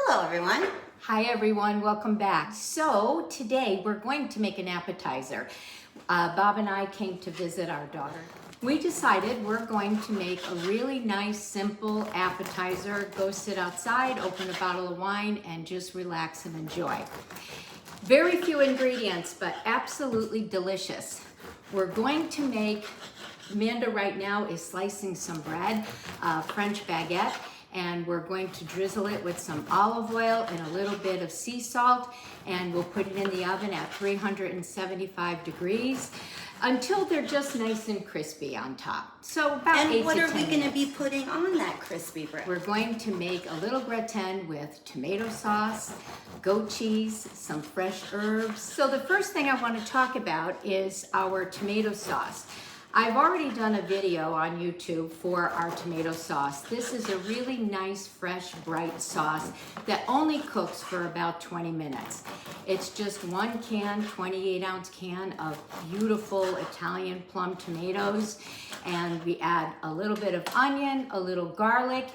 Hello everyone. Hi everyone, welcome back. So today we're going to make an appetizer. Bob and I came to visit our daughter. We decided we're going to make a really nice, simple appetizer. Go sit outside, open a bottle of wine, and just relax and enjoy. Very few ingredients, but absolutely delicious. We're going to make, Amanda right now is slicing some bread, French baguette, and we're going to drizzle it with some olive oil and a little bit of sea salt, and we'll put it in the oven at 375 degrees until they're just nice and crispy on top. So about 8 to 10 minutes. And what are we going to be putting on that crispy bread? We're going to make a little gratin with tomato sauce, goat cheese, some fresh herbs. So the first thing I want to talk about is our tomato sauce. I've already done a video on YouTube for our tomato sauce. This is a really nice, fresh, bright sauce that only cooks for about 20 minutes. It's just one can, 28-ounce can of beautiful Italian plum tomatoes, and we add a little bit of onion, a little garlic,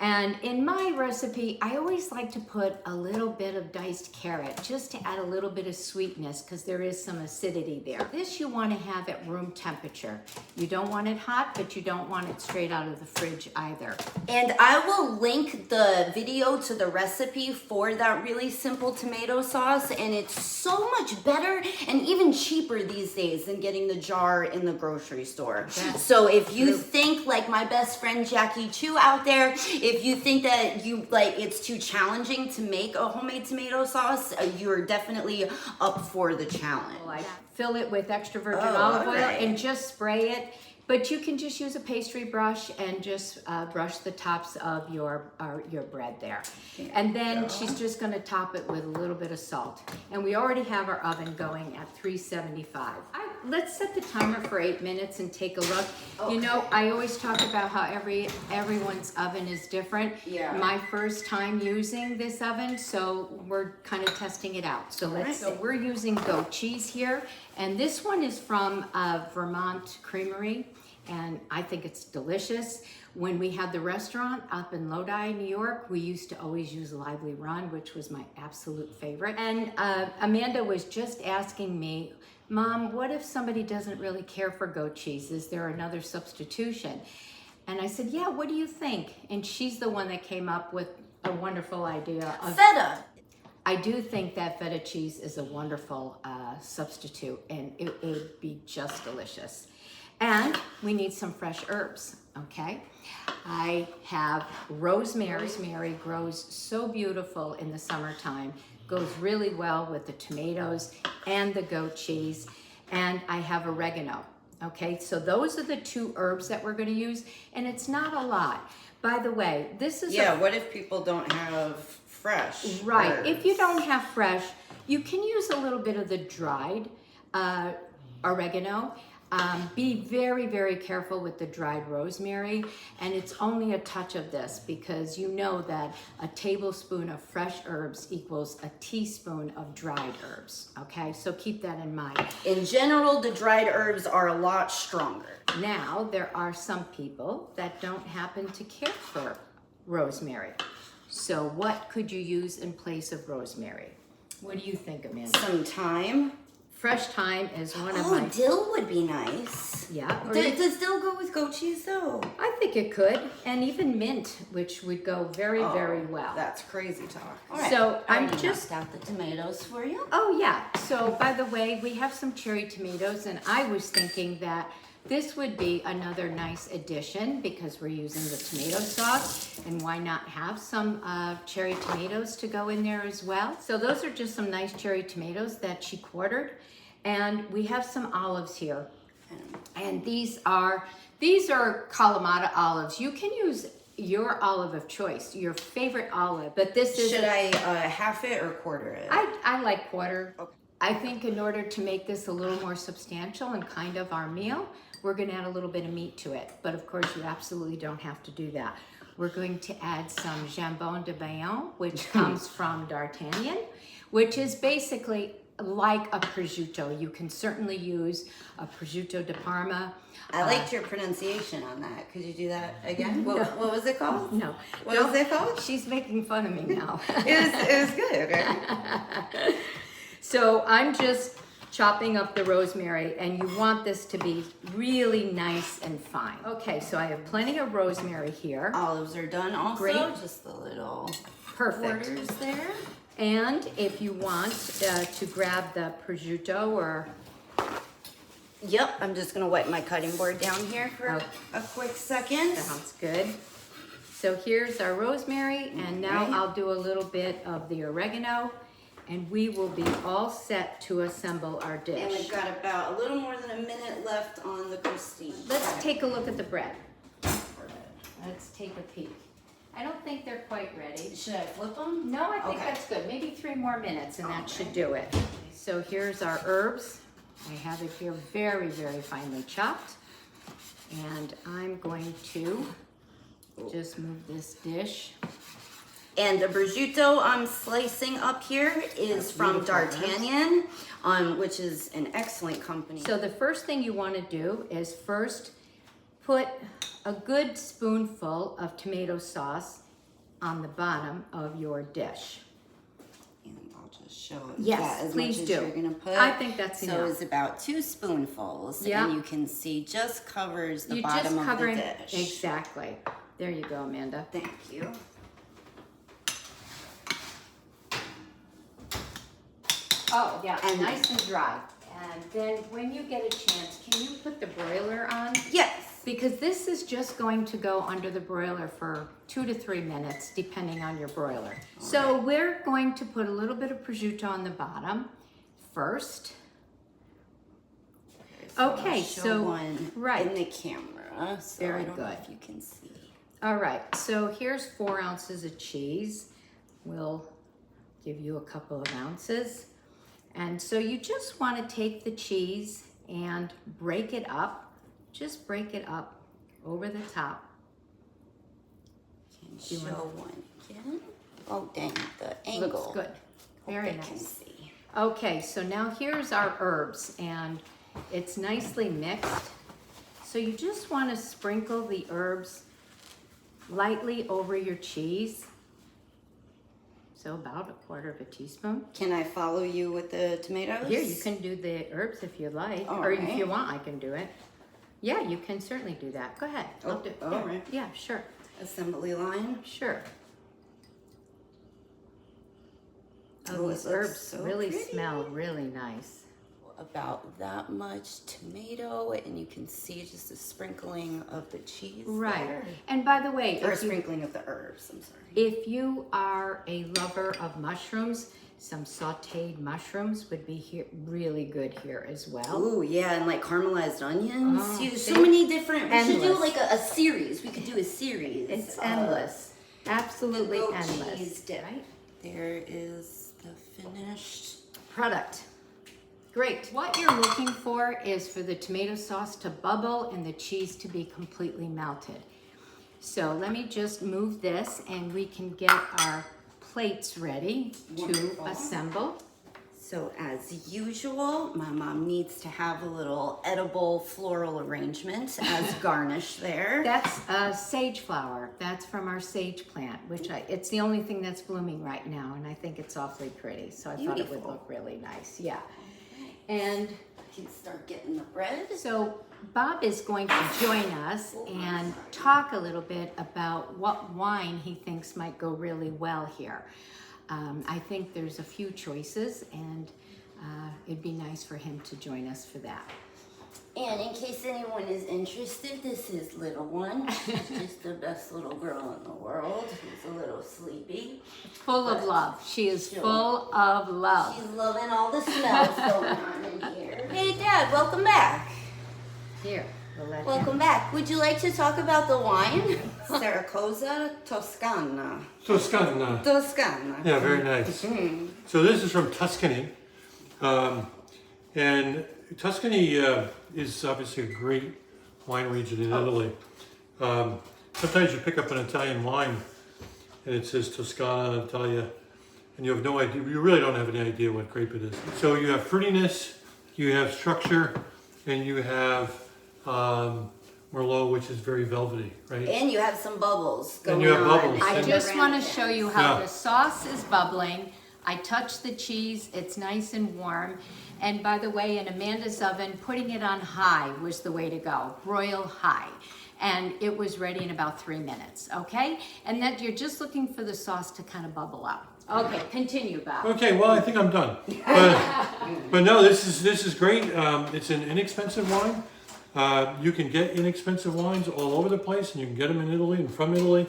and in my recipe, I always like to put a little bit of diced carrot just to add a little bit of sweetness because there is some acidity there. This you want to have at room temperature. You don't want it hot, but you don't want it straight out of the fridge either. And I will link the video to the recipe for that really simple tomato sauce, and it's so much better and even cheaper these days than getting the jar in the grocery store. So if you think like my best friend Jackie Chu out there, if you think that it's too challenging to make a homemade tomato sauce, you're definitely up for the challenge. Well, I fill it with extra virgin olive oil and just spray it. But you can just use a pastry brush and just brush the tops of your bread there. And then she's just going to top it with a little bit of salt. And we already have our oven going at 375. Let's set the timer for 8 minutes and take a look. Okay. You know, I always talk about how everyone's oven is different. Yeah. My first time using this oven, so we're kind of testing it out. So so we're using goat cheese here, and this one is from Vermont Creamery, and I think it's delicious. When we had the restaurant up in Lodi, New York, we used to always use Lively Run, which was my absolute favorite. And Amanda was just asking me, Mom, what if somebody doesn't really care for goat cheese? Is there another substitution? And I said, yeah, what do you think? And she's the one that came up with a wonderful idea of feta. I do think that feta cheese is a wonderful substitute, and it would be just delicious. And we need some fresh herbs, okay? I have rosemary. Rosemary grows so beautiful in the summertime, goes really well with the tomatoes and the goat cheese, and I have oregano, okay? So those are the two herbs that we're gonna use, and it's not a lot. By the way, this is what if people don't have fresh? Right, herbs? If you don't have fresh, you can use a little bit of the dried oregano. Be very, very careful with the dried rosemary, and it's only a touch of this because you know that a tablespoon of fresh herbs equals a teaspoon of dried herbs, okay? So keep that in mind. In general, the dried herbs are a lot stronger. Now, there are some people that don't happen to care for rosemary. So what could you use in place of rosemary? What do you think, Amanda? Some thyme. Fresh thyme is one of my... dill would be nice. Yeah. Does dill go with goat cheese though? I think it could. And even mint, which would go very, very well. That's crazy talk. All right. So I'm just... knocked out the tomatoes for you. Oh yeah. So by the way, we have some cherry tomatoes, and I was thinking that this would be another nice addition because we're using the tomato sauce, and why not have some cherry tomatoes to go in there as well. So those are just some nice cherry tomatoes that she quartered, and we have some olives here, and these are Kalamata olives. You can use your olive of choice, your favorite olive, but this is... Should I half it or quarter it? I like quarter. Okay. I think in order to make this a little more substantial and kind of our meal, we're going to add a little bit of meat to it. But of course, you absolutely don't have to do that. We're going to add some jambon de Bayonne, which comes from D'Artagnan, which is basically like a prosciutto. You can certainly use a prosciutto di Parma. I liked your pronunciation on that. Could you do that again? What was it called? No. What was it called? She's making fun of me now. It was good, okay? So I'm just chopping up the rosemary, and you want this to be really nice and fine. Okay, so I have plenty of rosemary here. Olives are done also. Great. Just the little Perfect. borders there. And if you want to grab the prosciutto or... Yep, I'm just gonna wipe my cutting board down here for a quick second. Sounds good. So here's our rosemary, and now I'll do a little bit of the oregano, and we will be all set to assemble our dish. And we've got about a little more than a minute left on the Crostini. Let's take a look at the bread. Let's take a peek. I don't think they're quite ready. Should I flip them? No, I think that's good. Maybe 3 more minutes, and that should do it. So here's our herbs. I have it here very, very finely chopped. And I'm going to just move this dish. And the prosciutto I'm slicing up here is from D'Artagnan, which is an excellent company. So the first thing you want to do is first put a good spoonful of tomato sauce on the bottom of your dish. And I'll just show Yes, that as please much do. as you're gonna put. I think that's so enough. it's about 2 spoonfuls, Yeah. and you can see just covers the You're bottom just of covering the dish. exactly. There you go, Amanda. Thank you. Oh yeah, and nice and dry. And then when you get a chance, can you put the broiler on? Yes. Because this is just going to go under the broiler for 2 to 3 minutes, depending on your broiler. So we're going to put a little bit of prosciutto on the bottom first. Okay, I'll show one right. in the camera. So Very I don't know good. if you can see. All right, so here's 4 ounces of cheese. We'll give you a couple of ounces. And so you just want to take the cheese and break it up. Just break it up over the top. Can show one again. Oh, dang, the angle. Looks good. Very Hope I can nice. see. Okay, so now here's our herbs, and it's nicely mixed. So you just want to sprinkle the herbs lightly over your cheese. So about 1/4 teaspoon. Can I follow you with the tomatoes? Here, you can do the herbs if you like, All or if right. you want, I can do it. Yeah, you can certainly do that. Go ahead. I'll do it. all Yeah. right. Yeah, sure, Assembly line. sure. Oh, Oh, it these looks herbs so really pretty. smell really nice. About that much tomato, and you can see just a sprinkling of the cheese. Right. there. And by the way, Or a if you, sprinkling of the herbs, I'm sorry. if you are a lover of mushrooms, some sautéed mushrooms would be here, really good here as well. Ooh, yeah, and like caramelized onions. Oh, There's see? so many different. We should do Endless. like a series. We could do a series. It's of endless. Absolutely goat endless. cheese dip. Right? There is the finished. Product. Great. What you're looking for is for the tomato sauce to bubble and the cheese to be completely melted. So let me just move this and we can get our plates ready Wonderful. to assemble. So as usual, my mom needs to have a little edible floral arrangement as garnish there. That's sage flower. That's from our sage plant, which it's the only thing that's blooming right now, and I think it's awfully pretty. So I thought it would Beautiful. look really nice. Yeah. And I can start getting the bread. so Bob is going to join us and talk a little bit about what wine he thinks might go really well here. I think there's a few choices, and it'd be nice for him to join us for that. And in case anyone is interested, this is little one. She's just the best little girl in the world. She's a little sleepy. Full of love. She is full of love. She's loving all the smells going on in here. Hey, Dad, welcome back. Here, we'll let him. Welcome back. Would you like to talk about the wine? Saracosa Toscana. Toscana. Toscana. Yeah, very nice. So this is from Tuscany. And Tuscany is obviously a great wine region in Italy. Sometimes you pick up an Italian wine and it says Toscana, Italia. and you have no idea, you really don't have any idea what grape it is. So you have fruitiness, you have structure, and you have Merlot, which is very velvety, right? And you have some bubbles going And you have on. bubbles. I And- just want to show you how Yeah. the sauce is bubbling. I touched the cheese, it's nice and warm. And by the way, in Amanda's oven, putting it on high was the way to go, broil high. And it was ready in about 3 minutes, okay? And that you're just looking for the sauce to kind of bubble up. Okay, continue, Bob. Okay, well, I think I'm done. But no, this is great. It's an inexpensive wine. You can get inexpensive wines all over the place, and you can get them in Italy and from Italy.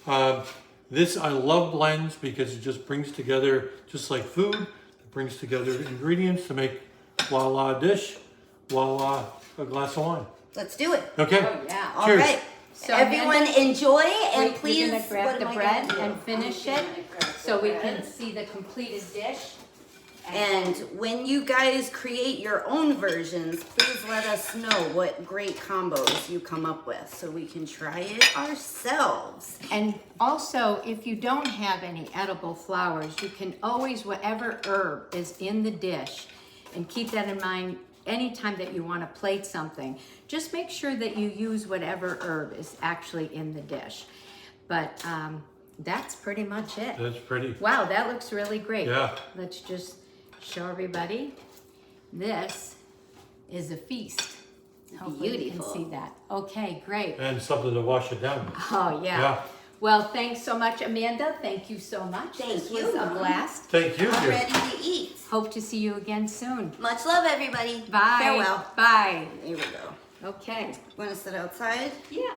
I love blends because it just brings together, just like food, it brings together ingredients to make voila dish, voila a glass of wine. Let's do it. Okay? Oh, yeah. All Cheers. right. So Everyone Amanda, enjoy, and We're please, gonna what grab am the I bread gonna do? and finish it so we can see the completed dish. And when you guys create your own versions, please let us know what great combos you come up with so we can try it ourselves. And also, if you don't have any edible flowers, you can always, whatever herb is in the dish, and keep that in mind anytime that you want to plate something, just make sure that you use whatever herb is actually in the dish. But that's pretty much it. That's pretty. Wow, that looks really great. Yeah. Let's just show everybody. This is a feast. Hopefully you can Beautiful. see that. Okay, great. And something to wash it down. Oh, yeah. Yeah. Well, thanks so much, Amanda. Thank you so much. Thank This you. was a blast. Thank you, I'm dear. ready to eat. Hope to see you again soon. Much love, everybody. Bye. Farewell. Bye. Here we go. Okay. Want to sit outside? Yeah.